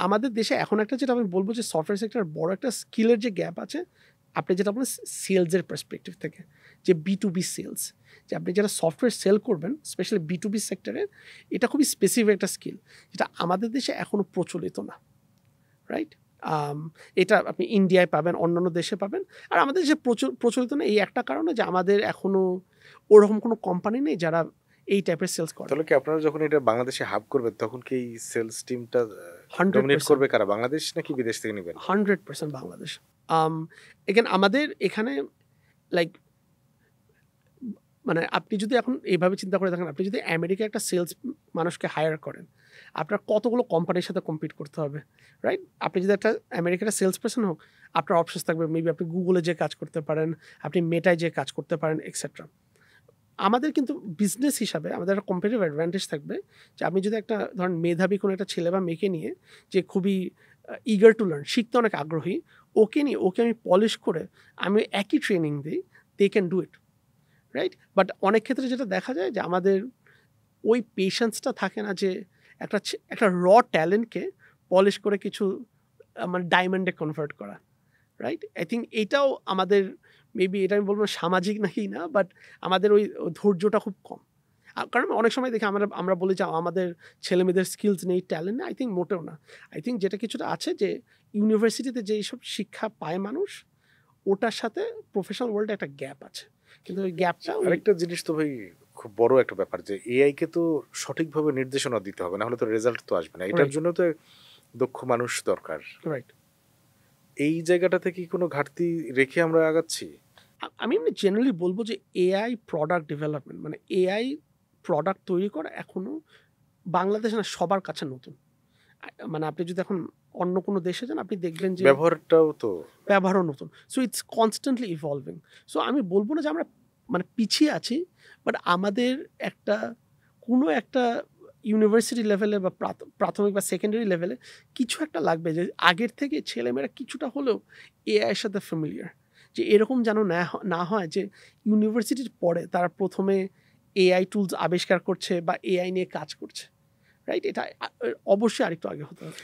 আমাদের দেশে এখন একটা যেটা আমি বলবো যে সফটওয়্যার সেক্টর বড় একটা স্কিলের যে গ্যাপ আছে, আপনি যেটা বলেন সেলসের পার্সপেক্টিভ থেকে, যে B2B সেলস, যে আপনি যারা সফটওয়্যার সেল করবেন স্পেশালি B2B সেক্টরে, এটা খুবই স্পেসিফিক একটা স্কিল যেটা আমাদের দেশে এখনও প্রচলিত না, রাইট? এটা আপনি ইন্ডিয়ায় পাবেন, অন্যান্য দেশে পাবেন, আর আমাদের দেশে প্রচলিত না এই একটা কারণে যে আমাদের এখনও ওরকম কোনো কোম্পানি নেই যারা এই টাইপের সেলস করে। তাহলে কি আপনারা যখন এটা বাংলাদেশে হাব করবেন তখন কি এই সেলস টিমটা 100% ডমিনেট করবে কারা, বাংলাদেশ নাকি বিদেশ থেকে নেবেন? 100% বাংলাদেশ। এখানে আমাদের এখানে লাইক মানে আপনি যদি এখন এইভাবে চিন্তা করে দেখেন, আপনি যদি আমেরিকায় একটা সেলস মানুষকে হায়ার করেন, আপনার কতগুলো কোম্পানির সাথে কম্পিট করতে হবে, রাইট? আপনি যদি একটা আমেরিকার সেলস পারসন হোক, আপনার অপশনস থাকবে, মেবি আপনি গুগলে যে কাজ করতে পারেন, আপনি মেটায় যে কাজ করতে পারেন, এক্সেট্রা। আমাদের কিন্তু বিজনেস হিসাবে আমাদের একটা কম্পিটিটিভ অ্যাডভান্টেজ থাকবে যে আপনি যদি একটা ধরেন মেধাবী কোনো একটা ছেলে বা মেয়েকে নিয়ে, যে খুবই ইগার টু লার্ন, শিখতে অনেক আগ্রহী, ওকে আমি পলিশ করে আমি একই ট্রেনিং দিই, they can do it, right? But অনেক ক্ষেত্রে যেটা দেখা যায় যে আমাদের ওই পেশেন্সটা থাকে না যে একটা র ট্যালেন্টকে পলিশ করে কিছু মানে ডায়মন্ডে কনভার্ট করা, রাইট? আই থিঙ্ক এইটাও আমাদের মেবি, এটা আমি বলবো সামাজিক নাকি না, বাট আমাদের ওই ধৈর্যটা খুব কম। কারণ অনেক সময় দেখি আমরা বলি যে আমাদের ছেলেমেয়েদের স্কিলস নেই, ট্যালেন্ট নেই। আই থিঙ্ক মোটেও না। আই থিঙ্ক যেটা কিছুটা আছে যে ইউনিভার্সিটিতে যে এইসব শিক্ষা পায় মানুষ, ওটার সাথে প্রফেশনাল ওয়ার্ল্ডে একটা গ্যাপ আছে, কিন্তু ওই গ্যাপটা আরেকটা জিনিস তো ভাই খুব বড় একটা ব্যাপার, যে এআই কে তো সঠিকভাবে নির্দেশনা দিতে হবে, না হলে তো রেজাল্ট তো আসবে না। এটার জন্য তো দক্ষ মানুষ দরকার, রাইট? এই জায়গাটাতে কি কোনো ঘাটতি রেখে আমরা আগাচ্ছি? আমি এমনি জেনারেলি বলবো যে এআই প্রোডাক্ট ডেভেলপমেন্ট, মানে এআই প্রোডাক্ট তৈরি করা এখনো বাংলাদেশে না সবার কাছে নতুন। মানে আপনি যদি এখন অন্য কোনো দেশে যান, আপনি দেখবেন যে ব্যবহারও নতুন। So it's constantly evolving. So আমি বলবো না যে আমরা মানে পিছিয়ে আছি, বাট আমাদের কোনো একটা ইউনিভার্সিটি লেভেলে বা প্রাথমিক বা সেকেন্ডারি লেভেলে কিছু একটা লাগবে, যে আগের থেকে ছেলেমেয়েরা কিছুটা হলেও এআইয়ের সাথে ফ্যামিলিয়ার, যে এরকম যেন না হয় যে ইউনিভার্সিটির পরে তারা প্রথমে এআই টুলস আবিষ্কার করছে বা এআই নিয়ে কাজ করছে, রাইট? এটা অবশ্যই আরেকটু আগে হতে হবে।